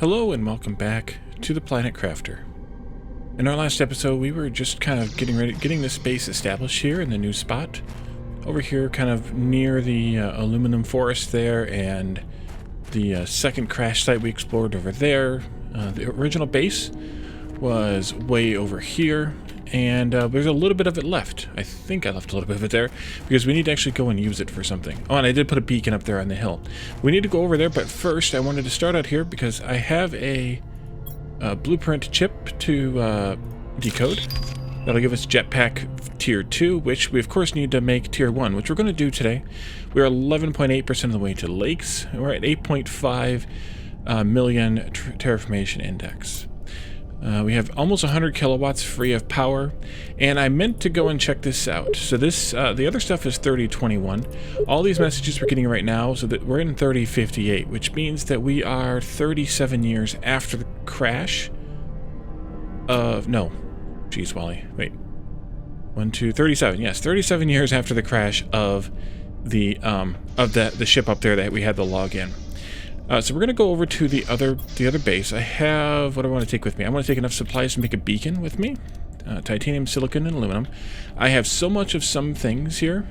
Hello and welcome back to the Planet Crafter. In our last episode, we were just kind of getting this base established here in the new spot. Over here, kind of near the aluminum forest there, and the second crash site we explored over there. The original base was way over here, and there's a little bit of it left. I think I left a little bit of it there, because we need to actually go and use it for something. Oh, and I did put a beacon up there on the hill. We need to go over there, but first I wanted to start out here because I have a blueprint chip to decode. That'll give us jetpack tier 2, which we of course need to make tier 1, which we're going to do today. We're 11.8% of the way to lakes, and we're at 8.5 million terraformation index. We have almost 100 kilowatts free of power, and I meant to go and check this out. So this, the other stuff is 3021. All these messages we're getting right now, so that we're in 3058, which means that we are 37 years after the crash of, no, geez, Wally, wait, 37, yes, 37 years after the crash of the ship up there that we had to log in. So we're going to go over to the other base. I have, what do I want to take with me? I want to take enough supplies to make a beacon with me. Titanium, silicon, and aluminum. I have so much of some things here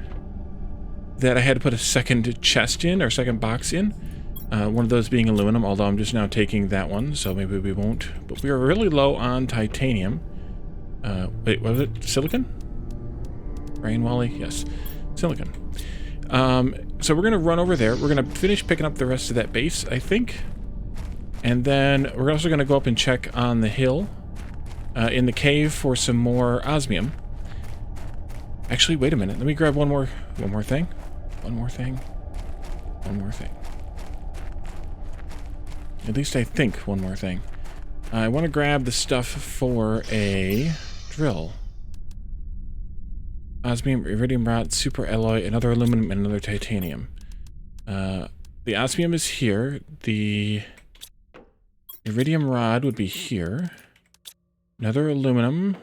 that I had to put a second chest in, or second box in. One of those being aluminum, although I'm just now taking that one, so maybe we won't. But we are really low on titanium. Wait, what was it? Silicon? Rain, Wally? Yes. Silicon. So we're going to run over there. We're going to finish picking up the rest of that base, I think. And then we're also going to go up and check on the hill in the cave for some more osmium. Actually, wait a minute. Let me grab one more thing. One more thing. At least I think one more thing. I want to grab the stuff for a drill. Osmium, iridium rod, super alloy, another aluminum, and another titanium. The osmium is here. The iridium rod would be here. Another aluminum.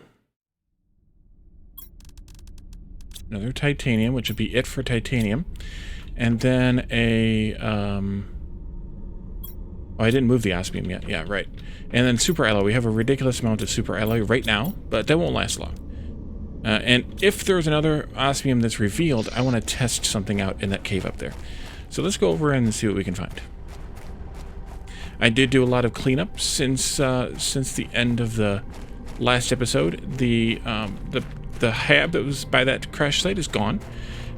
Another titanium, which would be it for titanium. And then a... Oh, I didn't move the osmium yet. Yeah, right. And then super alloy. We have a ridiculous amount of super alloy right now, but that won't last long. And if there's another osmium that's revealed, I want to test something out in that cave up there. So let's go over and see what we can find. I did do a lot of cleanup since the end of the last episode. The hab that was by that crash site is gone.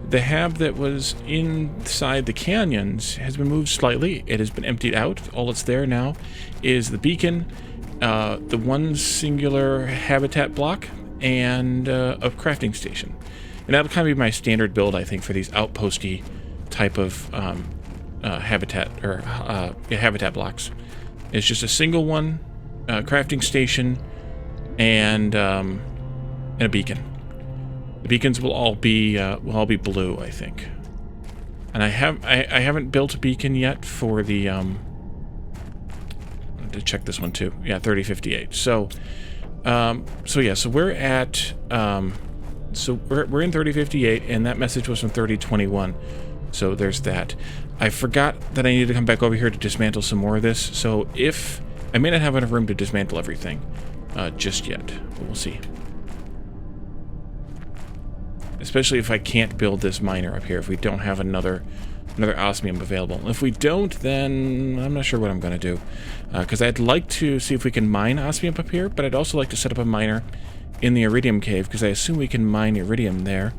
The hab that was inside the canyons has been moved slightly. It has been emptied out. All that's there now is the beacon, the one singular habitat block, and a crafting station. And that'll kind of be my standard build, I think, for these outposty type of habitat, or habitat blocks. It's just a single one, crafting station, and a beacon. The beacons will all be blue, I think. And I haven't built a beacon yet for the I wanted to check this one too. Yeah, 3058. So we're at we're in 3058, and that message was from 3021. So there's that. I forgot that I needed to come back over here to dismantle some more of this. So if I may not have enough room to dismantle everything just yet, but we'll see. Especially if I can't build this miner up here, if we don't have another osmium available. If we don't, then I'm not sure what I'm going to do. Because I'd like to see if we can mine osmium up here, but I'd also like to set up a miner in the Iridium Cave, because I assume we can mine iridium there.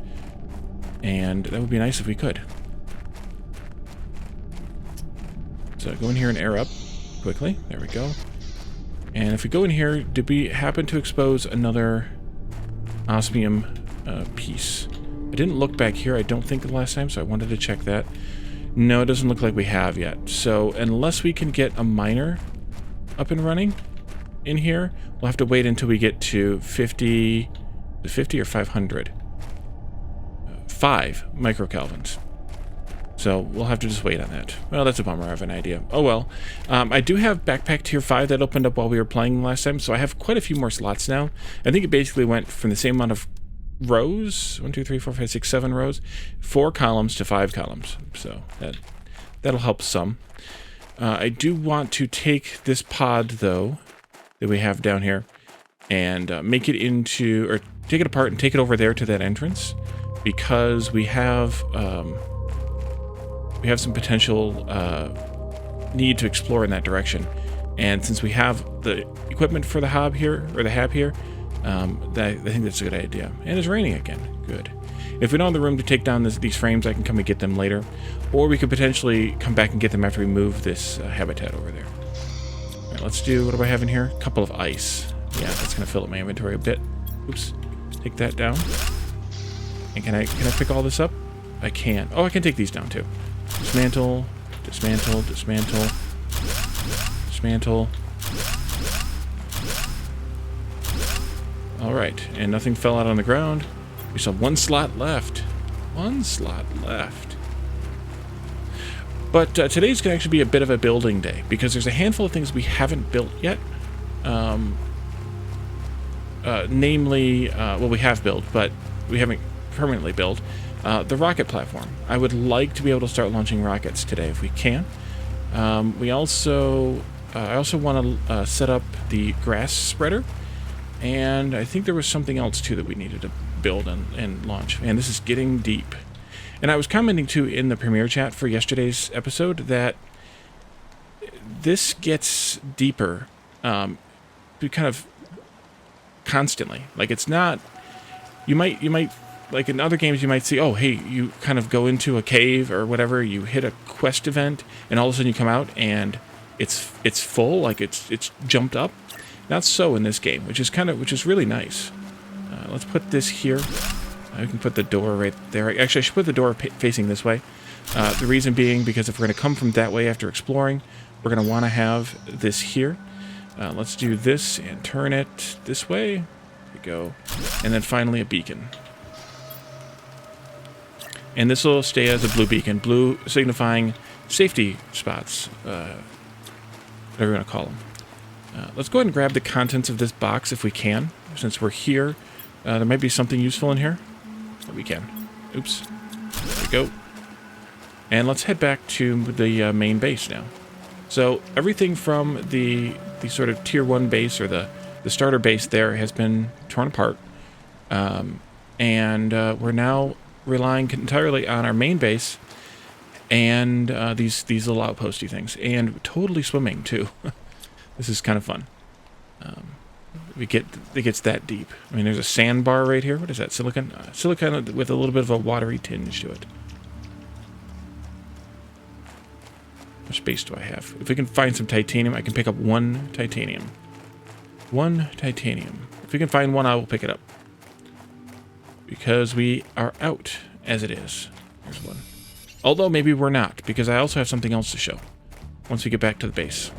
And that would be nice if we could. So go in here and air up quickly. There we go. And if we go in here, did we happen to expose another osmium piece? I didn't look back here, I don't think, the last time, so I wanted to check that. No, it doesn't look like we have yet. So unless we can get a miner up and running in here, we'll have to wait until we get to 50 or 500. 5 microkelvins. So we'll have to just wait on that. Well, that's a bummer. I have an idea. Oh well. I do have backpack tier 5 that opened up while we were playing last time, so I have quite a few more slots now. I think it basically went from the same amount of rows, 1, 2, 3, 4, 5, 6, 7 rows, 4 columns to 5 columns. So that'll help some. I do want to take this pod, though, that we have down here, and make it into, or take it apart and take it over there to that entrance, because we have some potential need to explore in that direction. And since we have the equipment for the hab here, I think that's a good idea. And it's raining again. Good. If we don't have the room to take down these frames, I can come and get them later. Or we could potentially come back and get them after we move this habitat over there. All right, let's do, what do I have in here? A couple of ice. Yeah, that's going to fill up my inventory a bit. Oops. Take that down. And can I pick all this up? I can. Oh, I can take these down too. Dismantle, dismantle, dismantle, dismantle. All right, and nothing fell out on the ground. We still have one slot left. One slot left. But today's going to actually be a bit of a building day, because there's a handful of things we haven't built yet. Namely, well, we have built, but we haven't permanently built, the rocket platform. I would like to be able to start launching rockets today if we can. I also want to set up the grass spreader, and I think there was something else too that we needed to build and launch. And this is getting deep. And I was commenting too in the premiere chat for yesterday's episode that this gets deeper, kind of constantly. Like, it's not, you might like in other games you might see, oh hey, you kind of go into a cave or whatever, you hit a quest event, and all of a sudden you come out and it's full, like it's jumped up. Not so in this game, which is really nice. Let's put this here. We can put the door right there. Actually, I should put the door facing this way. The reason being because if we're going to come from that way after exploring, we're going to want to have this here. Let's do this and turn it this way. There we go. And then finally a beacon. And this will stay as a blue beacon. Blue signifying safety spots. Whatever you want to call them. Let's go ahead and grab the contents of this box if we can. Since we're here, there might be something useful in here. We can. Oops. There we go. And let's head back to the main base now. So everything from the sort of tier 1 base, or the starter base there, has been torn apart. And we're now relying entirely on our main base and these little outposty things. And totally swimming too. This is kind of fun. It gets that deep. I mean, there's a sandbar right here. What is that? Silicon? Silicon with a little bit of a watery tinge to it. How much space do I have? If we can find some titanium, I can pick up 1 titanium. 1 titanium. If we can find 1, I will pick it up. Because we are out as it is. There's 1. Although maybe we're not, because I also have something else to show once we get back to the base.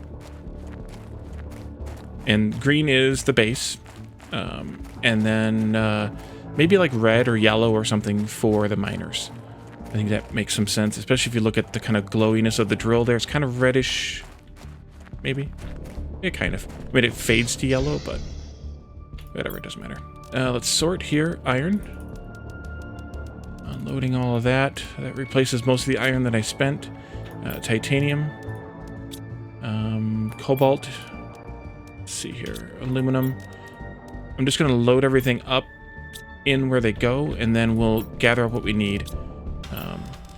And green is the base, and then maybe like red or yellow or something for the miners. I think that makes some sense, especially if you look at the kind of glowiness of the drill there. It's kind of reddish, maybe. It kind of. I mean, it fades to yellow, but whatever, it doesn't matter. Let's sort here. Iron. Unloading all of that. That replaces most of the iron that I spent. Titanium. Cobalt. Let's see here. Aluminum. I'm just going to load everything up in where they go, and then we'll gather up what we need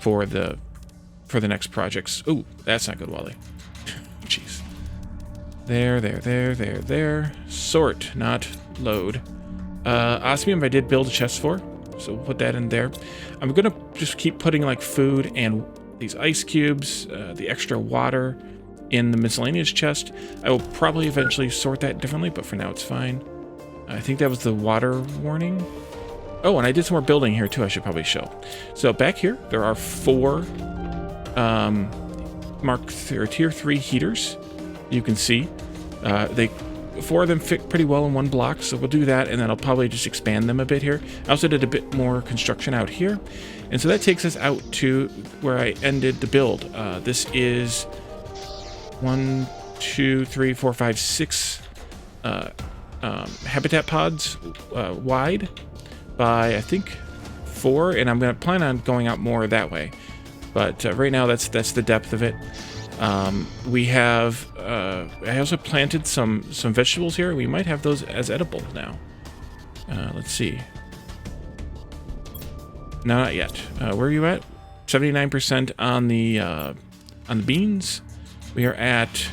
for the next projects. Ooh, that's not good, Wally. Jeez. There. Sort, not load. Osmium I did build a chest for, so we'll put that in there. I'm going to just keep putting like food and these ice cubes, the extra water, in the miscellaneous chest. I will probably eventually sort that differently, but for now it's fine. I think that was the water warning. Oh, and I did some more building here too, I should probably show. So back here, there are 4 tier 3 heaters. You can see. 4 of them fit pretty well in 1 block, so we'll do that, and then I'll probably just expand them a bit here. I also did a bit more construction out here, and so that takes us out to where I ended the build. This is 1, 2, 3, 4, 5, 6 habitat pods wide by, I think, 4, and I'm going to plan on going out more that way. But right now, that's the depth of it. We have, I also planted some vegetables here. We might have those as edible now. Let's see. No, not yet. Where are you at? 79% on the beans. We are at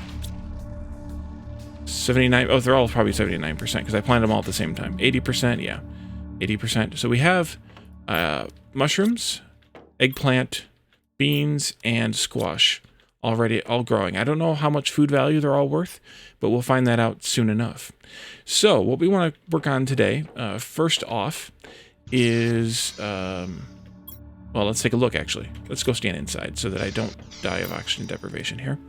79. Oh, they're all probably 79% because I planted them all at the same time. 80%, yeah. 80%. So we have mushrooms, eggplant, beans, and squash already all growing. I don't know how much food value they're all worth, but we'll find that out soon enough. So what we want to work on today, first off, is... well, let's take a look, actually. Let's go stand inside so that I don't die of oxygen deprivation here.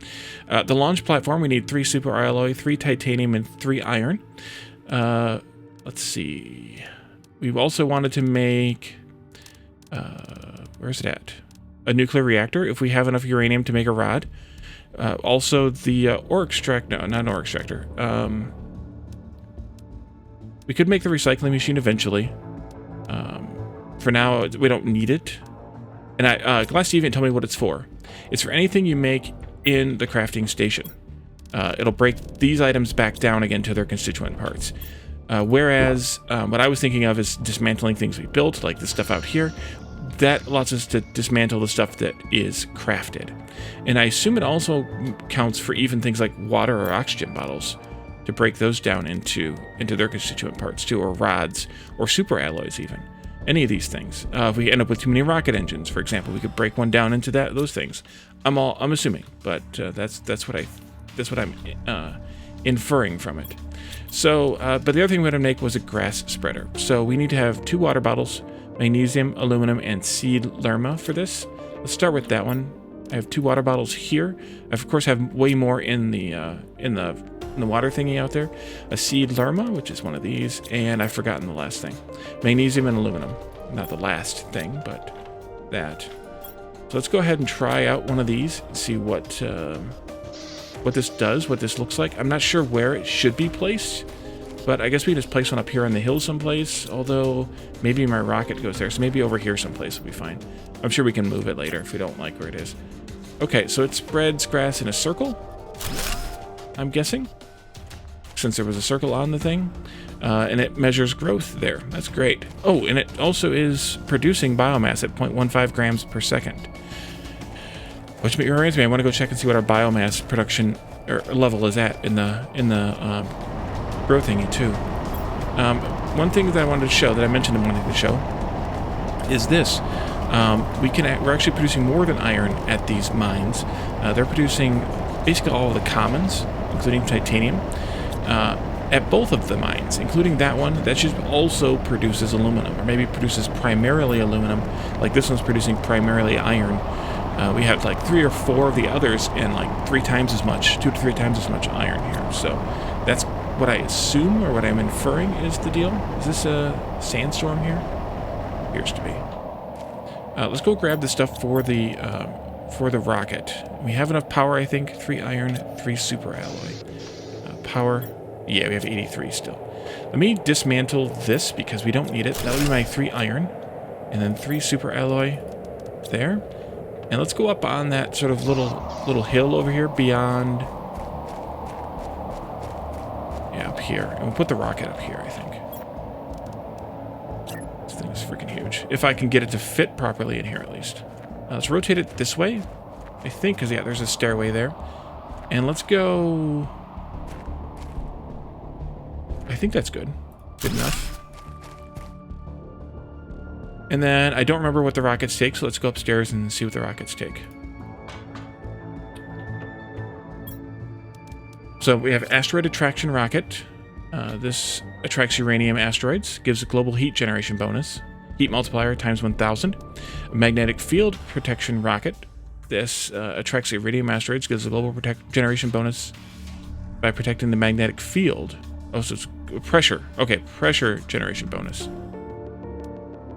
The launch platform, we need 3 super alloy, 3 titanium, and 3 iron. Let's see. We've also wanted to make... where's it at? A nuclear reactor, if we have enough uranium to make a rod. Also, the ore extractor... No, not an ore extractor. We could make the recycling machine eventually. For now, we don't need it. And Glass even told me what it's for. It's for anything you make in the crafting station. It'll break these items back down again to their constituent parts. Whereas what I was thinking of is dismantling things we built, like the stuff out here. That allows us to dismantle the stuff that is crafted. And I assume it also counts for even things like water or oxygen bottles, to break those down into their constituent parts too, or rods, or super alloys even. Any of these things. If we end up with too many rocket engines, for example, we could break one down into those things. I'm assuming, but that's what I'm inferring from it. So, but the other thing we had to make was a grass spreader. So we need to have 2 water bottles, magnesium, aluminum, and seed lerma for this. Let's start with that one. I have 2 water bottles here. I of course have way more in the water thingy out there. A seed lerma, which is one of these, and I've forgotten the last thing. Magnesium and aluminum. Not the last thing, but that. So let's go ahead and try out one of these and see what this does, what this looks like. I'm not sure where it should be placed, but I guess we just place one up here on the hill someplace, although maybe my rocket goes there, so maybe over here someplace will be fine. I'm sure we can move it later if we don't like where it is. Okay, so it spreads grass in a circle, I'm guessing, since there was a circle on the thing, and it measures growth there. That's great. Oh, and it also is producing biomass at 0.15 grams per second. Which reminds me, I want to go check and see what our biomass production or level is at in the growth thingy too. One thing that I wanted to show, that I mentioned I wanted to show, is this. We're actually producing more than iron at these mines. They're producing basically all of the commons, including titanium, at both of the mines, including that one. That just also produces aluminum, or maybe produces primarily aluminum, like this one's producing primarily iron. We have like 3 or 4 of the others, and like 3 times as much, 2 to 3 times as much iron here. So that's what I assume, or what I'm inferring is the deal. Is this a sandstorm here? Appears to be. Let's go grab the stuff for the rocket. We have enough power, I think. 3 iron, 3 super alloy. Power, yeah, we have 83 still. Let me dismantle this because we don't need it. That'll be my 3 iron, and then 3 super alloy there. And let's go up on that sort of little hill over here beyond. Yeah, up here, and we'll put the rocket up here, I think. This thing is freaking huge. If I can get it to fit properly in here, at least. Let's rotate it this way, I think, because, yeah, there's a stairway there. And let's go... I think that's good. Good enough. And then I don't remember what the rockets take, so let's go upstairs and see what the rockets take. So we have Asteroid Attraction Rocket. This attracts uranium asteroids, gives a global heat generation bonus. Heat multiplier times 1,000. A magnetic field protection rocket. This attracts iridium asteroids, gives a global generation bonus by protecting the magnetic field. Oh, so it's pressure. Okay, pressure generation bonus.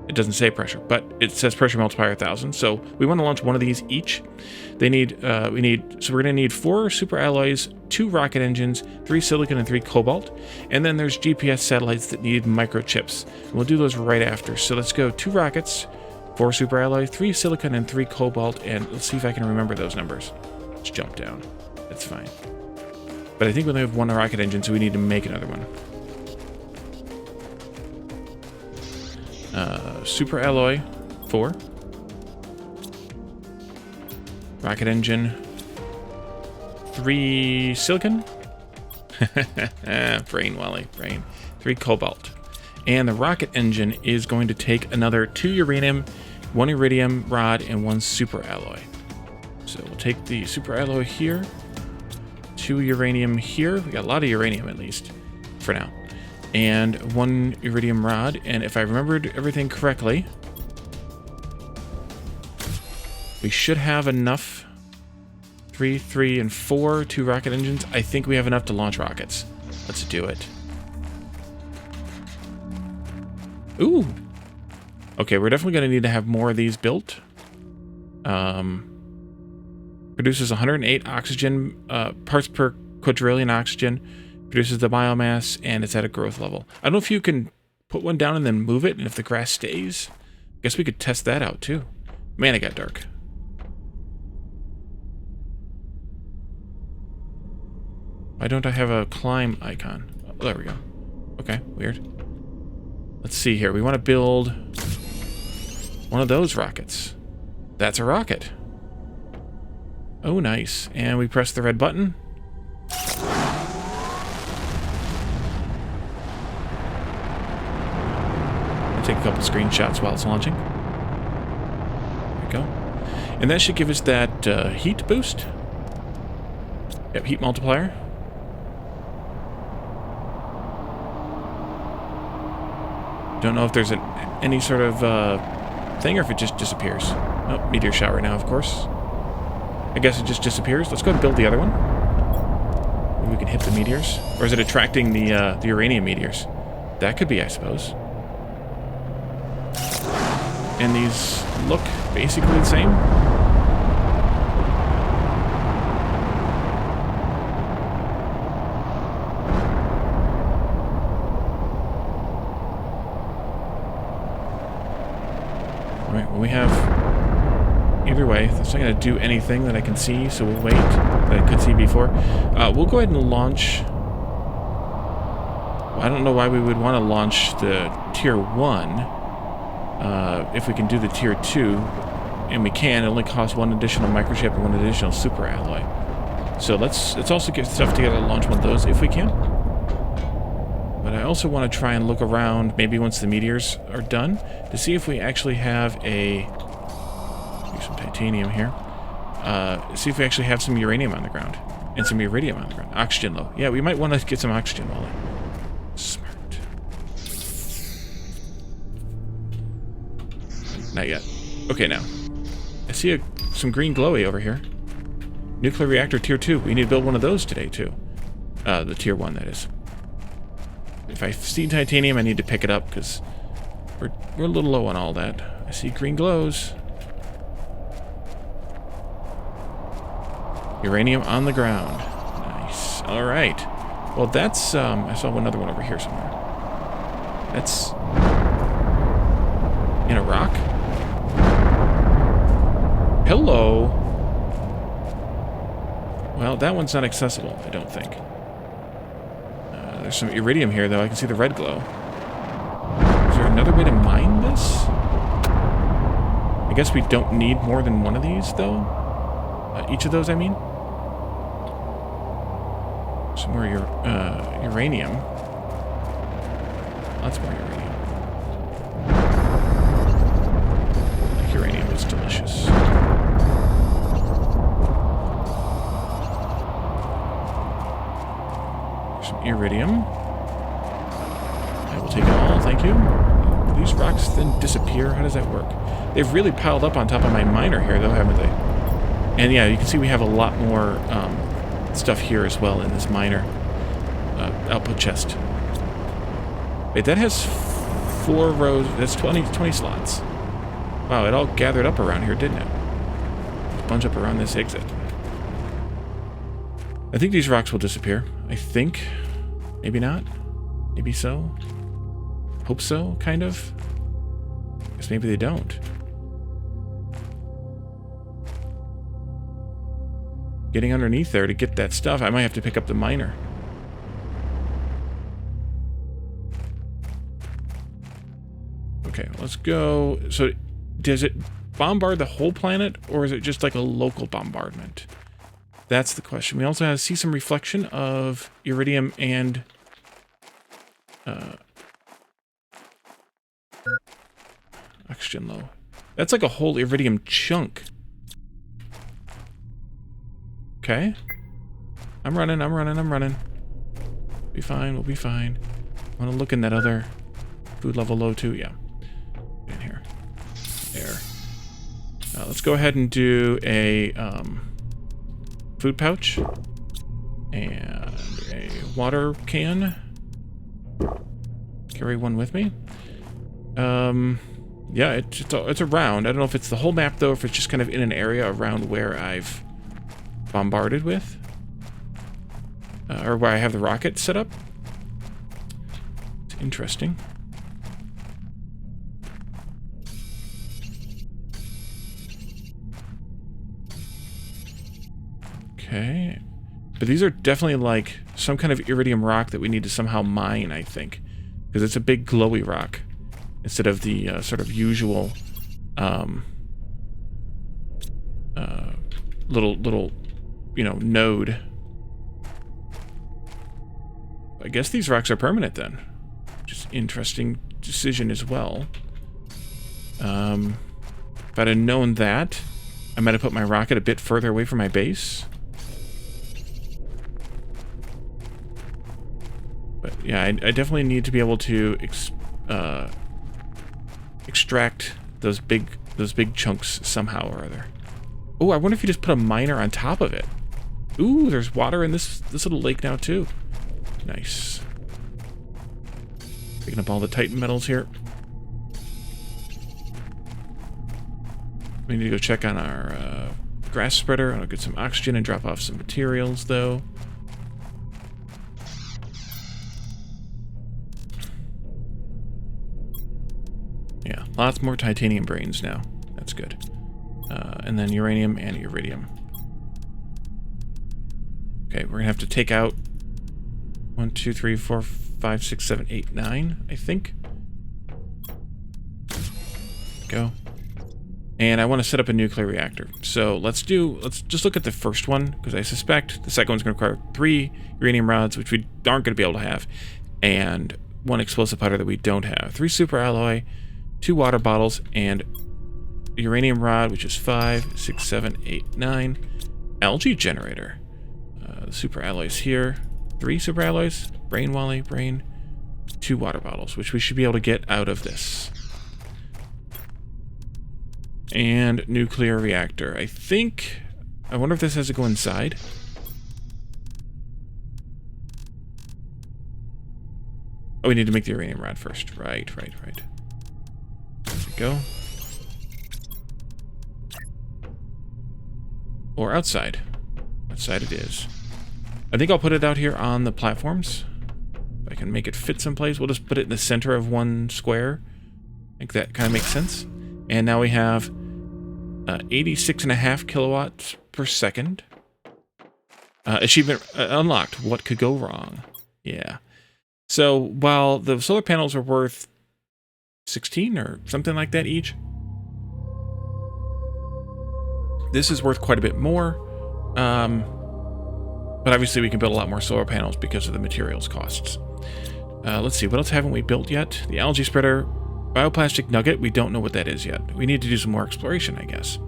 It doesn't say pressure, but it says pressure multiplier 1,000. So we want to launch one of these each. So we're gonna need 4 super alloys, 2 rocket engines, 3 silicon, and 3 cobalt. And then there's GPS satellites that need microchips. And we'll do those right after. So let's go 2 rockets, 4 super alloys, 3 silicon, and 3 cobalt. And let's see if I can remember those numbers. Let's jump down. That's fine. But I think we only have one rocket engine, so we need to make another one. Super alloy 4. Rocket engine 3 silicon. Brain, Wally, brain. 3 cobalt. And the rocket engine is going to take another 2 uranium, 1 iridium rod, and 1 super alloy. So we'll take the super alloy here, 2 uranium here. We got a lot of uranium at least for now. And 1 iridium rod. And if I remembered everything correctly, we should have enough. 3, 3, and 4, 2 rocket engines. I think we have enough to launch rockets. Let's do it. Ooh. Okay, we're definitely going to need to have more of these built. Produces 108 oxygen parts per quadrillion oxygen. Produces the biomass, and it's at a growth level. I don't know if you can put one down and then move it, and if the grass stays. I guess we could test that out, too. Man, it got dark. Why don't I have a climb icon? Oh, there we go. Okay, weird. Let's see here. We want to build one of those rockets. That's a rocket. Oh, nice. And we press the red button. I'll take a couple screenshots while it's launching. There we go. And that should give us that heat boost. Yep, heat multiplier. Don't know if there's any sort of thing or if it just disappears. Oh, meteor shower now, of course. I guess it just disappears. Let's go ahead and build the other one. Maybe we can hit the meteors. Or is it attracting the uranium meteors? That could be, I suppose. And these look basically the same. Alright, well we have... Either way, it's not going to do anything that I can see, so we'll wait. That I could see before. We'll go ahead and launch... I don't know why we would want to launch the Tier 1 if we can do the Tier 2. And we can. It only costs 1 additional microchip and 1 additional super alloy. So let's also get stuff together to launch one of those if we can. But I also want to try and look around, maybe once the meteors are done, to see if we actually have a... some titanium here. See if we actually have some uranium on the ground. And some iridium on the ground. Oxygen, though. Yeah, we might want to get some oxygen, Wally. Smart. Not yet. Okay, now. I see some green glowy over here. Nuclear reactor Tier 2. We need to build one of those today, too. The Tier 1, that is. If I see titanium, I need to pick it up, because we're a little low on all that. I see green glows. Uranium on the ground. Nice. Alright. Well, that's, I saw another one over here somewhere. That's... in a rock? Hello! Well, that one's not accessible, I don't think. There's some iridium here, though. I can see the red glow. Is there another way to mine this? I guess we don't need more than one of these, though? Each of those, I mean? Some more uranium. Lots more uranium. I like uranium, it's delicious. There's some iridium. I will take it all, thank you. Do these rocks then disappear? How does that work? They've really piled up on top of my miner here, though, haven't they? And yeah, you can see we have a lot more stuff here as well in this miner output chest. Wait, that has 4 rows. That's 20 slots. Wow, it all gathered up around here, didn't it? A bunch up around this exit. I think these rocks will disappear. I think. Maybe not. Maybe so. Hope so, kind of. Guess maybe they don't. getting underneath there to get that stuff. I might have to pick up the miner. Okay, let's go. So does it bombard the whole planet, or is it just like a local bombardment? That's the question. We also see some reflection of iridium and oxygen low. That's like a whole iridium chunk. Okay. I'm running. Be fine, we'll be fine. I want to look in that other food level low too, yeah. In here. There. Let's go ahead and do a food pouch and a water can. Carry one with me. Yeah, it's around. I don't know if it's the whole map though, or if it's just kind of in an area around where I've bombarded with, or where I have the rocket set up. It's interesting. Okay. But these are definitely like some kind of iridium rock that we need to somehow mine, I think. Because it's a big glowy rock. Instead of the sort of usual little, you know, node. I guess these rocks are permanent then. Just interesting decision as well. If I'd have known that, I might have put my rocket a bit further away from my base. But yeah, I definitely need to be able to extract those big chunks somehow or other. Oh, I wonder if you just put a miner on top of it. Ooh, there's water in this little lake now too. Nice. Picking up all the Titan metals here. We need to go check on our grass spreader. I'll get some oxygen and drop off some materials though. Yeah, lots more titanium brains now. That's good. And then uranium and iridium. Okay, we're gonna have to take out 1, 2, 3, 4, 5, 6, 7, 8, 9, I think. Go. And I want to set up a nuclear reactor. So let's just look at the first one, because I suspect the second one's going to require 3 uranium rods, which we aren't going to be able to have, and 1 explosive powder that we don't have. 3 super alloy, 2 water bottles, and a uranium rod, which is 5, 6, 7, 8, 9. Algae generator. The super alloys here. 3 super alloys, brain wally, brain, 2 water bottles, which we should be able to get out of this. And nuclear reactor. I wonder if this has to go inside. Oh, we need to make the uranium rod first. Right. There we go. Or outside. Outside it is. I think I'll put it out here on the platforms. If I can make it fit someplace. We'll just put it in the center of one square. I think that kind of makes sense. And now we have 86.5 kilowatts per second. Achievement unlocked. What could go wrong? Yeah. So while the solar panels are worth 16 or something like that each, this is worth quite a bit more. But obviously we can build a lot more solar panels because of the materials costs. Let's see, what else haven't we built yet? The algae spreader, bioplastic nugget, we don't know what that is yet. We need to do some more exploration, I guess.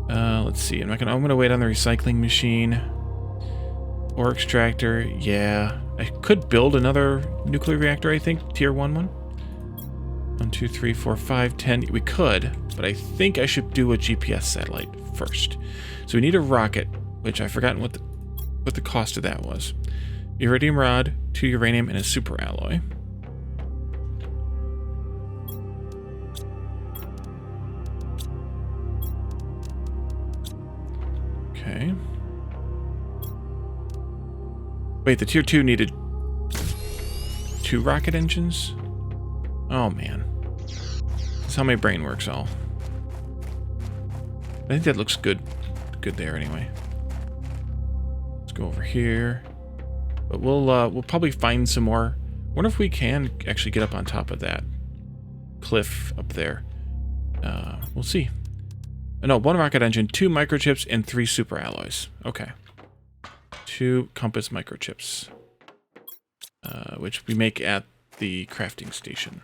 Let's see, I'm gonna wait on the recycling machine. Ore extractor, yeah. I could build another nuclear reactor, I think, tier 1 one. 1, 2, 3, 4, 5, 10. We could, but I think I should do a GPS satellite first. So we need a rocket, which I've forgotten what the cost of that was. Iridium rod, 2 uranium, and a super alloy. Okay. Wait, the tier 2 needed 2 rocket engines? Oh man. That's how my brain works all. I think that looks good there anyway. go over here. But we'll probably find some more. Wonder if we can actually get up on top of that cliff up there. We'll see. No, 1 rocket engine, 2 microchips, and 3 super alloys. Okay. 2 compass microchips. Which we make at the crafting station.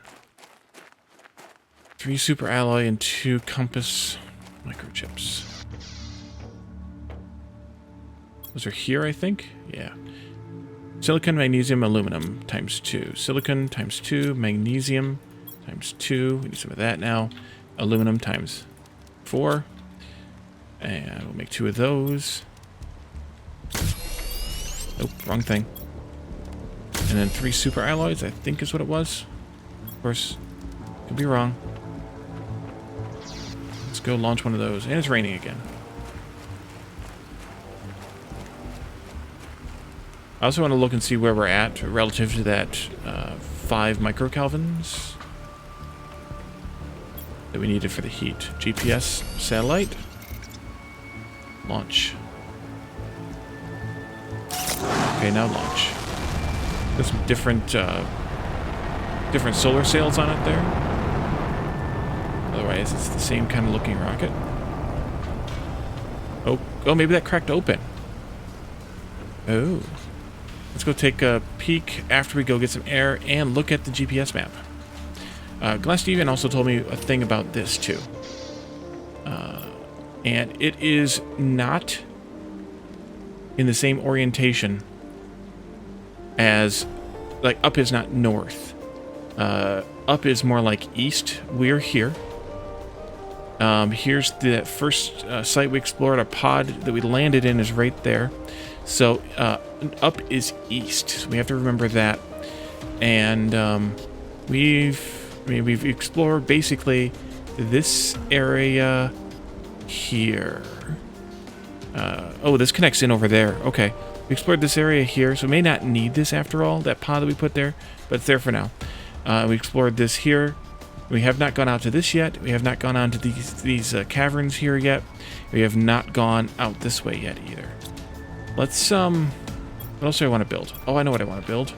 3 super alloy and 2 compass microchips. Those are here, I think? Yeah. Silicon, magnesium, aluminum times 2. Silicon times 2, magnesium times 2. We need some of that now. Aluminum times 4. And we'll make 2 of those. Nope, wrong thing. And then 3 super alloys, I think is what it was. Of course, could be wrong. Let's go launch one of those. And it's raining again. I also want to look and see where we're at relative to that 5 microkelvins that we needed for the heat. GPS satellite. Launch. Okay, now launch. Got some different solar sails on it there. Otherwise, it's the same kind of looking rocket. Oh, maybe that cracked open. Oh. Let's go take a peek after we go get some air and look at the GPS map. Glass Steven also told me a thing about this too. And it is not in the same orientation as, like, up is not north. Up is more like east. We're here. Here's the first site we explored. Our pod that we landed in is right there. So up is east. So we have to remember that. And we've explored basically this area here. Oh, this connects in over there. Okay. We explored this area here, so we may not need this after all, that pod that we put there, but it's there for now. We explored this here. We have not gone out to this yet. We have not gone on to these caverns here yet. We have not gone out this way yet either. Let's, what else do I want to build? Oh, I know what I want to build.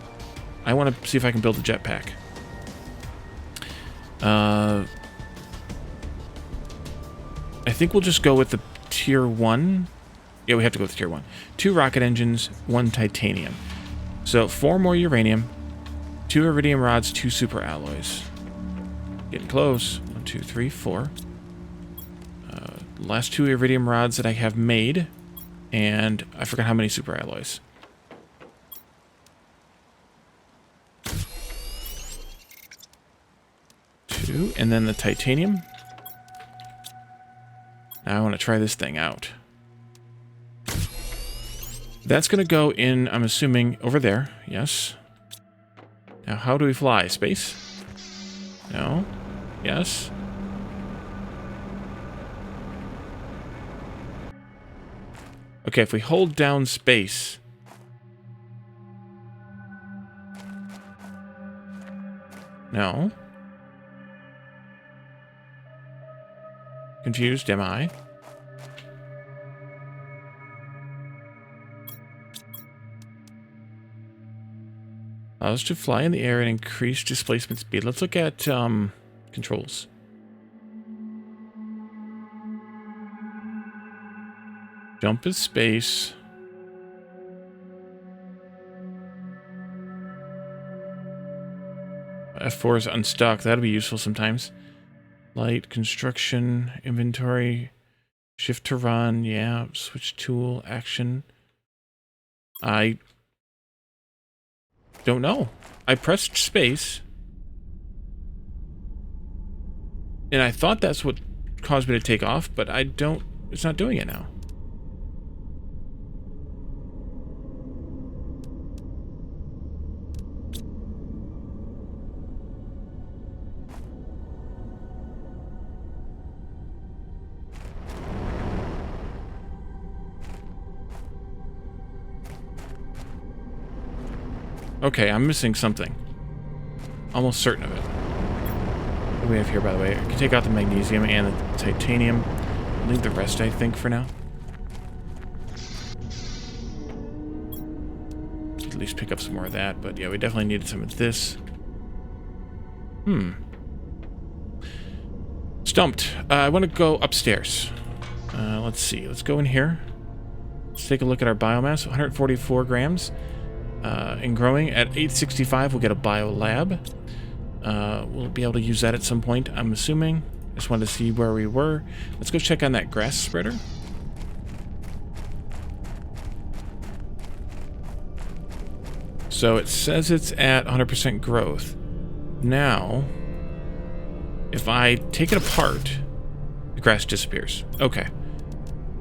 I want to see if I can build a jetpack. I think we'll just go with the tier 1. Yeah, we have to go with tier 1. 2 rocket engines, 1 titanium. So 4 more uranium, 2 iridium rods, 2 super alloys. Getting close. 1, 2, 3, 4. Last 2 iridium rods that I have made. And I forgot how many super alloys. 2, and then the titanium. Now I want to try this thing out. That's going to go in, I'm assuming, over there. Yes. Now, how do we fly? Space? No. Yes. Okay, if we hold down space... No. Confused, am I? Allows to fly in the air and increase displacement speed. Let's look at controls. Jump is space. F4 is unstuck. That'll be useful sometimes. Light, construction, inventory, shift to run, yeah, switch tool, action. I don't know. I pressed space. And I thought that's what caused me to take off, but I don't, it's not doing it now. Okay, I'm missing something. Almost certain of it. What do we have here, by the way? I can take out the magnesium and the titanium. Leave the rest, I think, for now. pick up some more of that. But yeah, we definitely needed some of this. Stumped. I want to go upstairs. Let's see. Let's go in here. Let's take a look at our biomass. 144 grams. And growing at 865, we'll get a bio lab. We'll be able to use that at some point, I'm assuming. Just wanted to see where we were. Let's go check on that grass spreader. So it says it's at 100% growth. Now, if I take it apart, the grass disappears. Okay.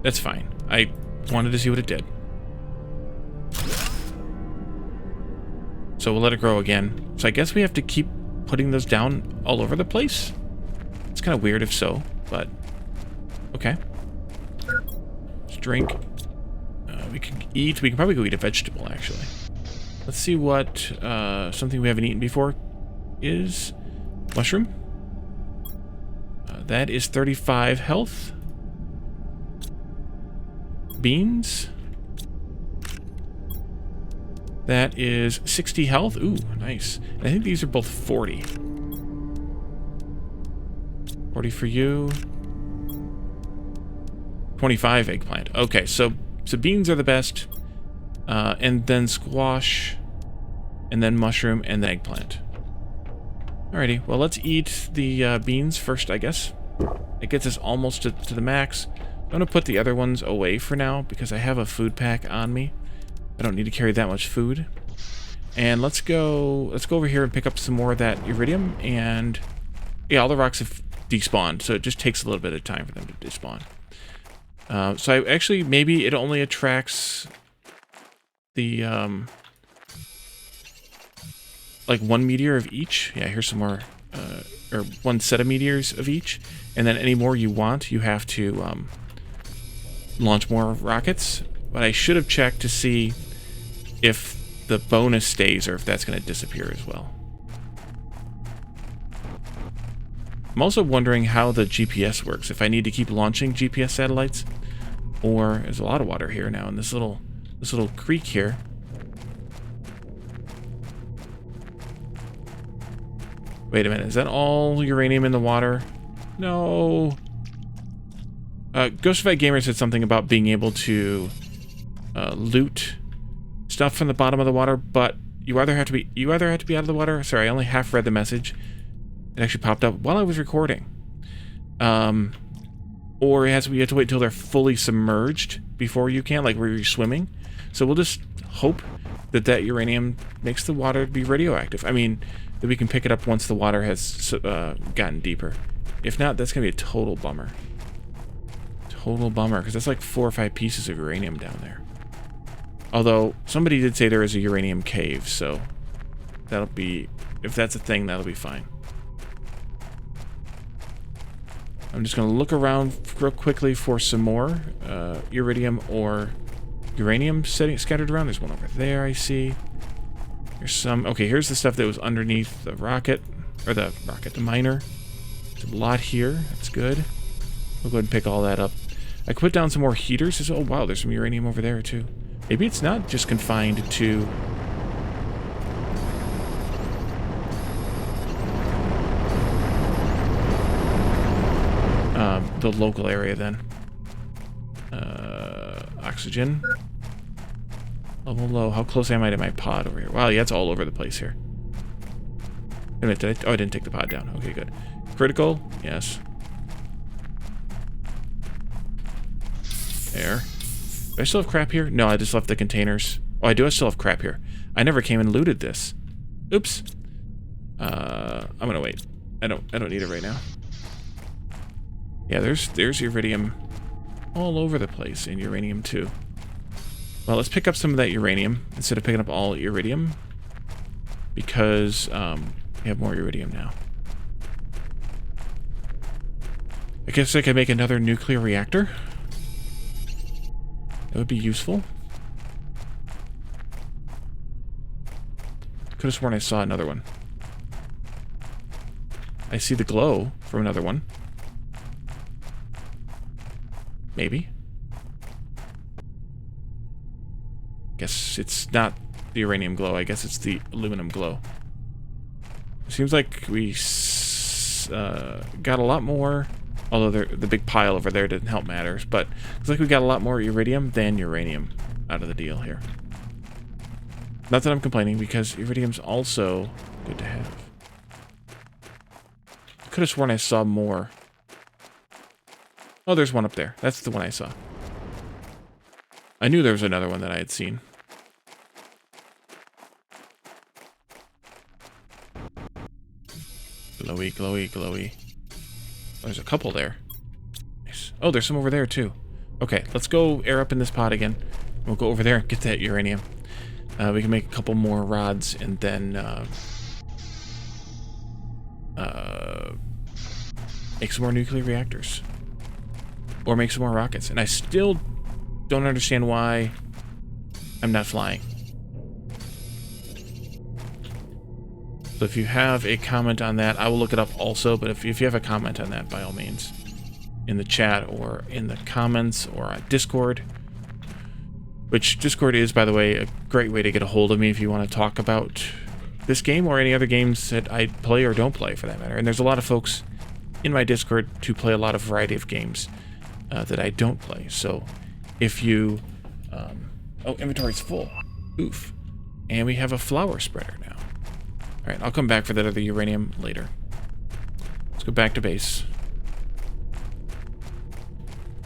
That's fine. I wanted to see what it did. So we'll let it grow again. So I guess we have to keep putting those down all over the place. It's kind of weird if so, but okay. Let's drink. We can eat. We can probably go eat a vegetable, actually. Let's see what something we haven't eaten before is. Mushroom. That is 35 health. Beans. That is 60 health. Ooh, nice. And I think these are both 40. 40 for you. 25 eggplant. Okay, so beans are the best. And then squash. And then mushroom and then eggplant. Alrighty, well, let's eat the beans first, I guess. It gets us almost to the max. I'm going to put the other ones away for now because I have a food pack on me. I don't need to carry that much food. And let's go over here and pick up some more of that iridium. And yeah, all the rocks have despawned, so it just takes a little bit of time for them to despawn. So I actually, maybe it only attracts the like one meteor of each. Yeah, here's some more, or one set of meteors of each. And then any more you want, you have to launch more rockets. But I should have checked to see if the bonus stays or if that's going to disappear as well. I'm also wondering how the GPS works. If I need to keep launching GPS satellites, or there's a lot of water here now in this little creek here. Wait a minute, is that all uranium in the water? No. Ghostified Gamer said something about being able to loot stuff from the bottom of the water, but you either have to be out of the water. Sorry, I only half read the message. It actually popped up while I was recording. Or you have to wait until they're fully submerged before you can, like where you're swimming. So we'll just hope that uranium makes the water be radioactive. I mean, that we can pick it up once the water has gotten deeper. If not, that's going to be a total bummer. Total bummer, because that's like 4 or 5 pieces of uranium down there. Although, somebody did say there is a uranium cave, so that'll be, if that's a thing, that'll be fine. I'm just going to look around real quickly for some more iridium or uranium scattered around. There's one over there, I see. There's some, okay, here's the stuff that was underneath the rocket, or the miner. There's a lot here, that's good. We'll go ahead and pick all that up. I could put down some more heaters. Oh, wow, there's some uranium over there, too. Maybe it's not just confined to... the local area, then. Oxygen. Level low. How close am I to my pod over here? Wow, yeah, it's all over the place here. Wait a minute, I didn't take the pod down. Okay, good. Critical? Yes. There. Do I still have crap here? No, I just left the containers. Oh, I do. I still have crap here. I never came and looted this. Oops. I'm gonna wait. I don't need it right now. Yeah, there's iridium all over the place, and uranium too. Well, let's pick up some of that uranium instead of picking up all iridium, because we have more iridium now. I guess I could make another nuclear reactor. That would be useful. Could have sworn I saw another one. I see the glow from another one. Maybe. Guess it's not the uranium glow. I guess it's the aluminum glow. Seems like we got a lot more, although the big pile over there didn't help matters, but looks like we got a lot more iridium than uranium out of the deal here. Not that I'm complaining, because iridium's also good to have. I could have sworn I saw more. Oh, there's one up there. That's the one I saw. I knew there was another one that I had seen. Glowy, glowy, glowy. Oh, there's a couple there. Nice. Oh, there's some over there too. Okay, let's go air up in this pod again. We'll go over there and get that uranium. We can make a couple more rods and then make some more nuclear reactors. Or make some more rockets. And I still don't understand why I'm not flying. So if you have a comment on that, I will look it up also, but if you have a comment on that, by all means, in the chat or in the comments or on Discord, which Discord is, by the way, a great way to get a hold of me if you want to talk about this game or any other games that I play or don't play, for that matter. And there's a lot of folks in my Discord who play a lot of variety of games that I don't play. So if you... oh, inventory's full. Oof. And we have a flower spreader now. Alright, I'll come back for that other uranium later. Let's go back to base.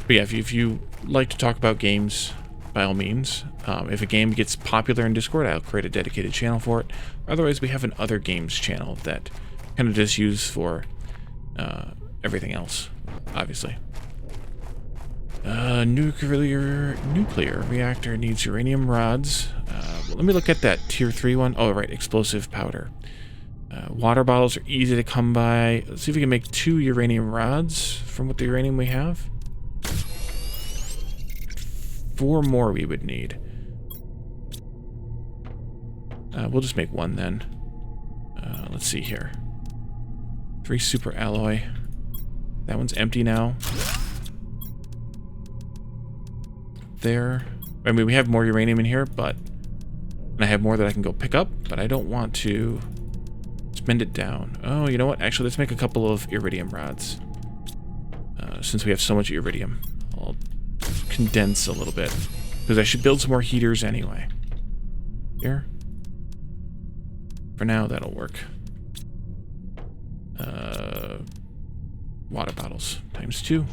But yeah, if you like to talk about games, by all means. If a game gets popular in Discord, I'll create a dedicated channel for it. Otherwise, we have an other games channel that kind of just used for everything else, obviously. Nuclear reactor needs uranium rods. Let me look at that tier 3 one. Oh, right, explosive powder. Water bottles are easy to come by. Let's see if we can make 2 uranium rods from what the uranium we have. 4 more we would need. We'll just make 1 then. Let's see here. 3 super alloy. That one's empty now. There. I mean, we have more uranium in here, but... And I have more that I can go pick up, but I don't want to spend it down. Oh, you know what? Actually, let's make a couple of iridium rods. Since we have so much iridium. I'll condense a little bit. Because I should build some more heaters anyway. Here. For now, that'll work. Water bottles. ×2.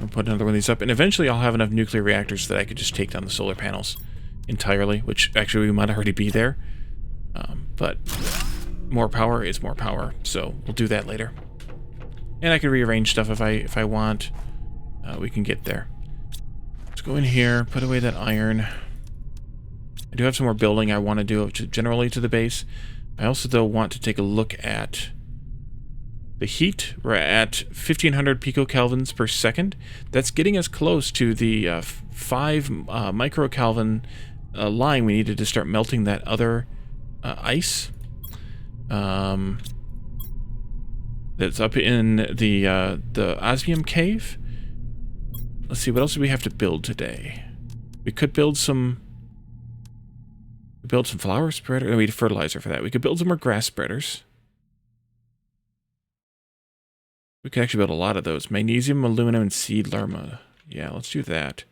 I'll put another one of these up, and eventually I'll have enough nuclear reactors that I could just take down the solar panels entirely, which actually we might already be there. But more power is more power, so we'll do that later. And I can rearrange stuff if I want. We can get there. Let's go in here, put away that iron. I do have some more building I want to do generally to the base. I also, though, want to take a look at the heat. We're at 1500 picokelvins per second. That's getting us close to the 5 microkelvin line we needed to start melting that other ice. That's up in the Uranium Cave. Let's see, what else do we have to build today? We could build some flower spreader. No, we need fertilizer for that. We could build some more grass spreaders. We could actually build a lot of those. Magnesium, aluminum, and seed lerma. Yeah, let's do that.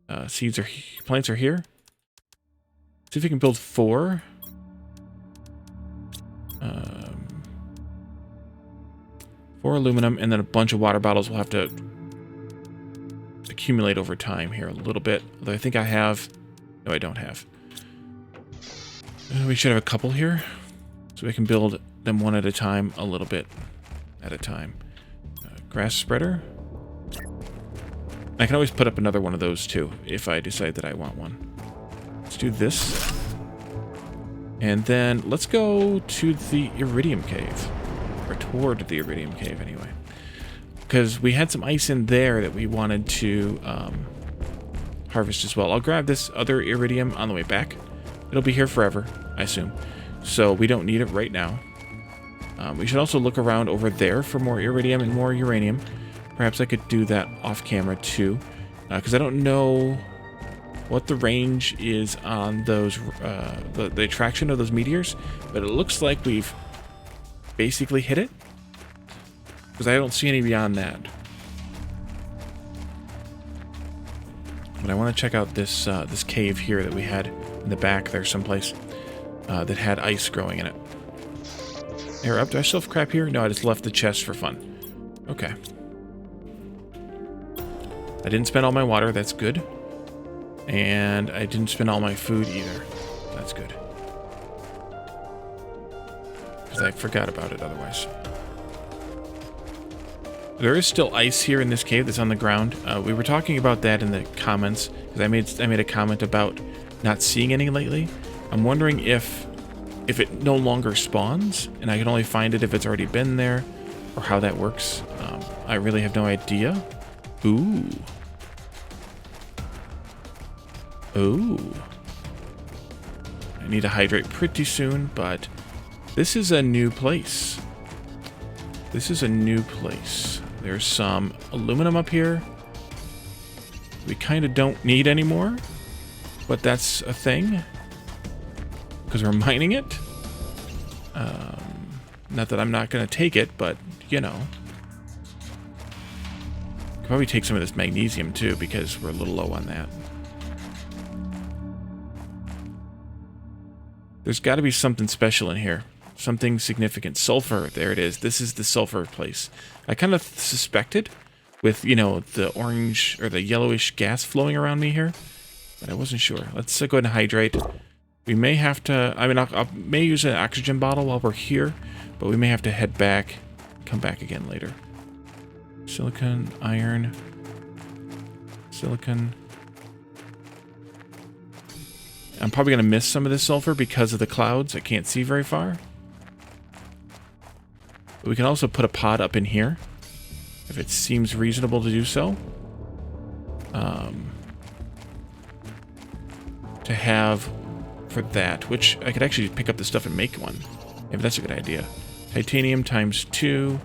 Plants are here. See if we can build 4. 4 aluminum, and then a bunch of water bottles we'll have to accumulate over time here a little bit. Although I think I have... No, I don't have. We should have a couple here. So we can build them one at a time, a little bit at a time. Grass spreader. I can always put up another one of those too, if I decide that I want one. Let's do this. And then let's go to the Iridium Cave. Or toward the Iridium Cave, anyway. Because we had some ice in there that we wanted to harvest as well. I'll grab this other iridium on the way back. It'll be here forever, I assume. So we don't need it right now. We should also look around over there for more iridium and more uranium. Perhaps I could do that off camera too. Because I don't know what the range is on those, the attraction of those meteors, but it looks like we've basically hit it, because I don't see any beyond that. But I want to check out this this cave here that we had in the back there someplace that had ice growing in it. Air up. Do I still have crap here? No, I just left the chest for fun. Okay. I didn't spend all my water. That's good. And I didn't spend all my food either. That's good. Because I forgot about it otherwise. There is still ice here in this cave that's on the ground. We were talking about that in the comments, because I made a comment about not seeing any lately. I'm wondering if it no longer spawns, and I can only find it if it's already been there, or how that works. I really have no idea. Ooh. Ooh. I need to hydrate pretty soon, but this is a new place. This is a new place. There's some aluminum up here. We kind of don't need anymore, but that's a thing, because we're mining it. Not that I'm not going to take it, but, you know. Could probably take some of this magnesium, too, because we're a little low on that. There's got to be something special in here. Something significant. Sulfur. There it is. This is the sulfur place. I kind of suspected with, you know, the orange or the yellowish gas flowing around me here, but I wasn't sure. Let's go ahead and hydrate. We may have to, I mean, I may use an oxygen bottle while we're here, but we may have to head back, come back again later. Silicon, iron, silicon. I'm probably going to miss some of this sulfur because of the clouds. I can't see very far. But we can also put a pod up in here if it seems reasonable to do so. To have for that, which I could actually pick up the stuff and make one. Maybe that's a good idea. Titanium times 2.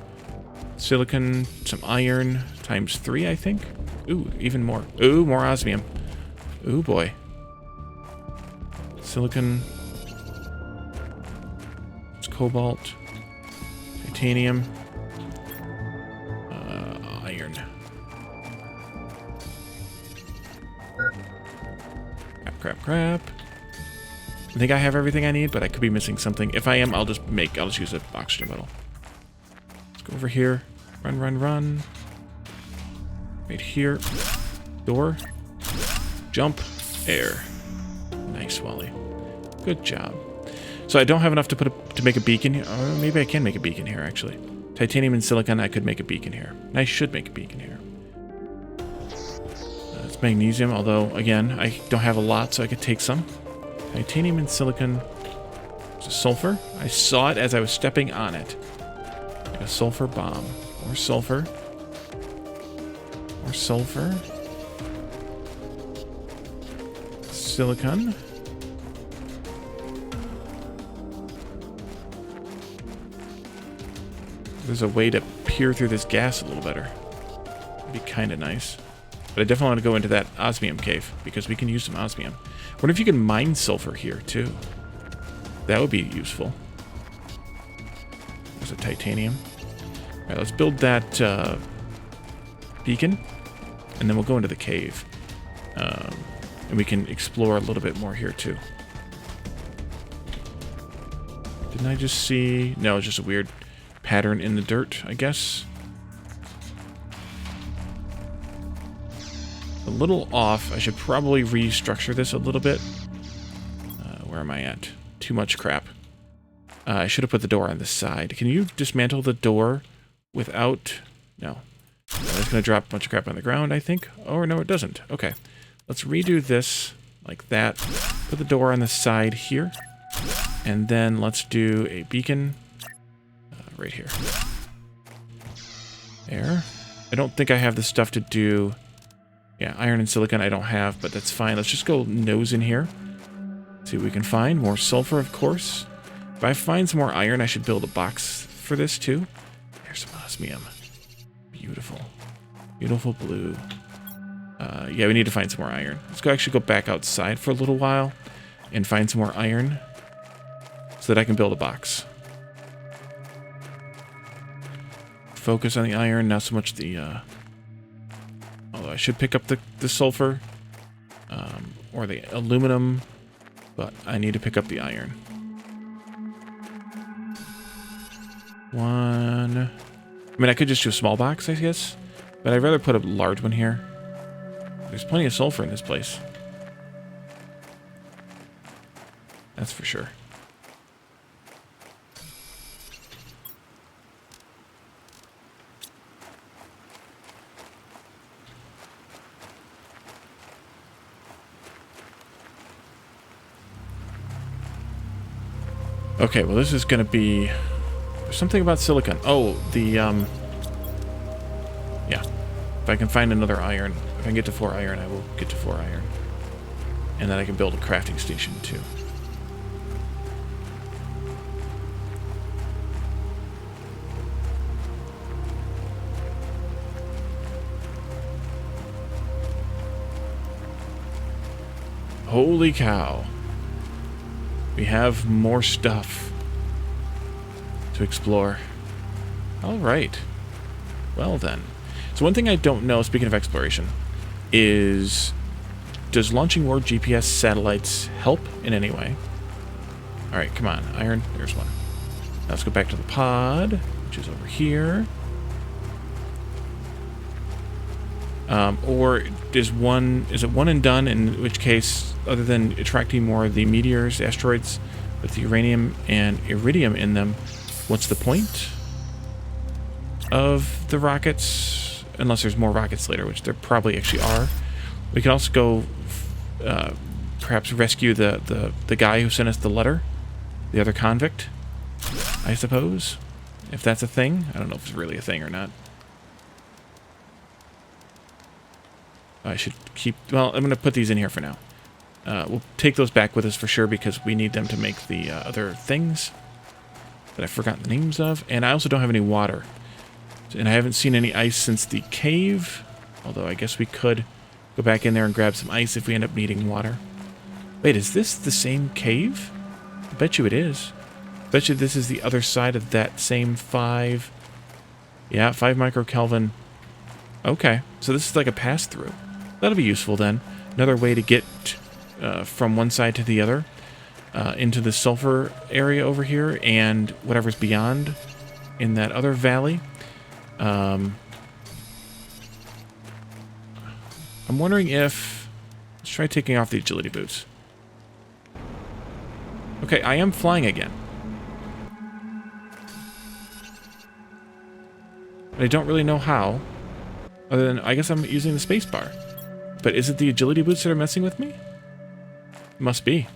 Silicon, some iron times 3, I think. Ooh, even more. Ooh, more osmium. Ooh, boy. Silicon. It's cobalt. Titanium. Iron. Crap. I think I have everything I need, but I could be missing something. If I am, I'll just use an oxygen bottle. Let's go over here. Run. Right here. Door. Jump. Air. Nice, Wally. Good job. So I don't have enough to make a beacon here. Maybe I can make a beacon here, actually. Titanium and silicon, I could make a beacon here. I should make a beacon here. It's magnesium, although, again, I don't have a lot, so I could take some. Titanium and silicon. There's a sulfur. I saw it as I was stepping on it. Like a sulfur bomb. More sulfur. More sulfur. Silicon. There's a way to peer through this gas a little better. It'd be kind of nice. But I definitely want to go into that osmium cave, because we can use some osmium. I wonder if you can mine sulfur here, too. That would be useful. There's a titanium. Alright, let's build that beacon, and then we'll go into the cave. And we can explore a little bit more here, too. Didn't I just see... No, it's just a weird pattern in the dirt, I guess. A little off. I should probably restructure this a little bit. Where am I at? Too much crap. I should have put the door on this side. Can you dismantle the door without... No. It's going to drop a bunch of crap on the ground, I think. Oh, no, it doesn't. Okay. Let's redo this like that. Put the door on the side here. And then let's do a beacon right here. There. I don't think I have the stuff to do... Yeah, iron and silicon I don't have, but that's fine. Let's just go nose in here. See what we can find. More sulfur, of course. If I find some more iron, I should build a box for this, too. There's some osmium. Beautiful. Beautiful blue. Yeah, we need to find some more iron. Let's actually go back outside for a little while and find some more iron so that I can build a box. Focus on the iron, not so much the... although I should pick up the sulfur or the aluminum, but I need to pick up the iron. One... I mean, I could just do a small box, I guess, but I'd rather put a large one here. There's plenty of sulfur in this place. That's for sure. Okay, well this is going to be... There's something about silicon. Oh, the... Yeah. If I can find another iron, if I can get to 4 iron, I will get to 4 iron. And then I can build a crafting station too. Holy cow. We have more stuff to explore. Alright. Well then. So one thing I don't know, speaking of exploration, is does launching more GPS satellites help in any way? Alright, come on. Iron. There's one. Now let's go back to the pod, which is over here. Or is it one and done, in which case, other than attracting more of the meteors, asteroids with the uranium and iridium in them, what's the point of the rockets? Unless there's more rockets later, which there probably actually are. We can also go perhaps rescue the guy who sent us the letter, the other convict, I suppose, if that's a thing. I don't know if it's really a thing or not. I should keep... Well, I'm going to put these in here for now. We'll take those back with us for sure because we need them to make the other things that I've forgotten the names of. And I also don't have any water. And I haven't seen any ice since the cave. Although I guess we could go back in there and grab some ice if we end up needing water. Wait, is this the same cave? I bet you it is. I bet you this is the other side of that same 5... Yeah, 5 microkelvin. Okay, so this is like a pass-through. That'll be useful then. Another way to get from one side to the other into the sulfur area over here and whatever's beyond in that other valley. I'm wondering if... Let's try taking off the agility boots. Okay, I am flying again. But I don't really know how. Other than, I guess I'm using the space bar. But is it the agility boots that are messing with me? Must be.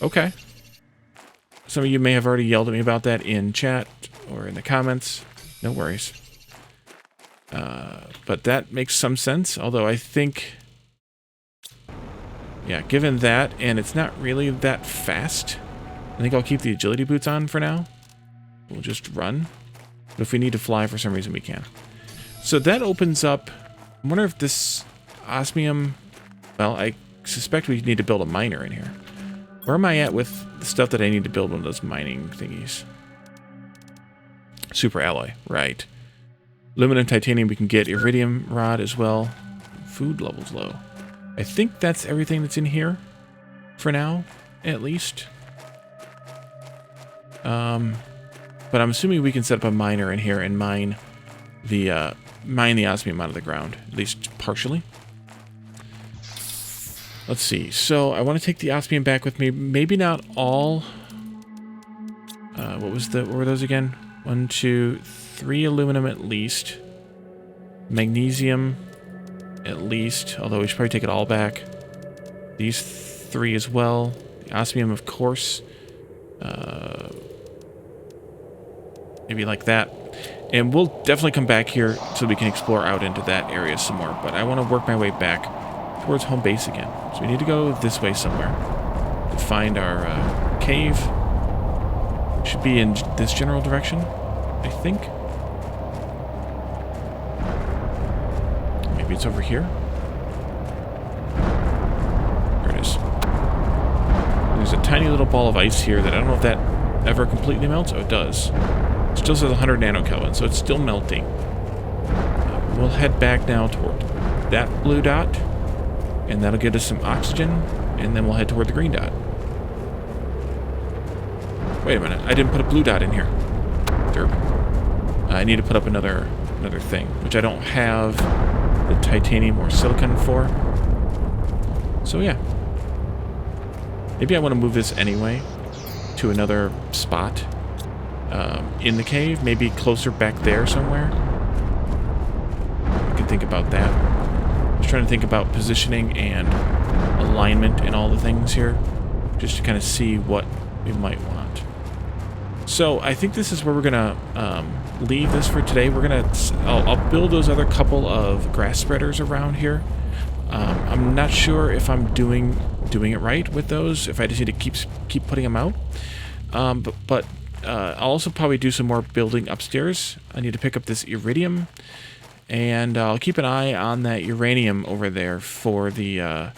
Okay. Some of you may have already yelled at me about that in chat or in the comments. No worries. But that makes some sense, although I think... Yeah, given that, and it's not really that fast, I think I'll keep the agility boots on for now. We'll just run. But if we need to fly for some reason, we can. So that opens up... I wonder if this osmium... Well, I suspect we need to build a miner in here. Where am I at with the stuff that I need to build one of those mining thingies? Super alloy, right. Aluminum, titanium, we can get iridium rod as well. Food levels low. I think that's everything that's in here. For now, at least. But I'm assuming we can set up a miner in here and mine the osmium out of the ground. At least partially. Let's see. So I want to take the osmium back with me. Maybe not all. What were those again? 1, 2, 3 aluminum at least. Magnesium at least. Although we should probably take it all back. These 3 as well. The osmium, of course. Maybe like that. And we'll definitely come back here so we can explore out into that area some more. But I want to work my way back towards home base again. So we need to go this way somewhere to find our cave. Should be in this general direction, I think. Maybe it's over here. tiny little ball of ice here that I don't know if that ever completely melts. Oh, it does. It still says 100 nanokelvin, so it's still melting. We'll head back now toward that blue dot, and that'll get us some oxygen, and then we'll head toward the green dot. Wait a minute, I didn't put a blue dot in here. Derp. I need to put up another thing, which I don't have the titanium or silicon for. So yeah. Maybe I want to move this anyway to another spot in the cave, maybe closer back there somewhere. I can think about that. I was trying to think about positioning and alignment and all the things here, just to kind of see what we might want. So I think this is where we're gonna leave this for today. We're gonna I'll build those other couple of grass spreaders around here. I'm not sure if I'm doing it right with those, if I just need to keep putting them out. But I'll also probably do some more building upstairs. I need to pick up this iridium, and I'll keep an eye on that uranium over there for the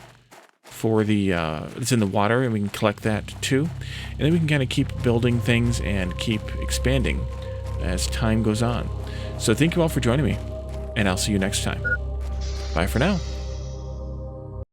it's in the water, and we can collect that too. And then we can kind of keep building things and keep expanding as time goes on. So thank you all for joining me, and I'll see you next time. Bye for now.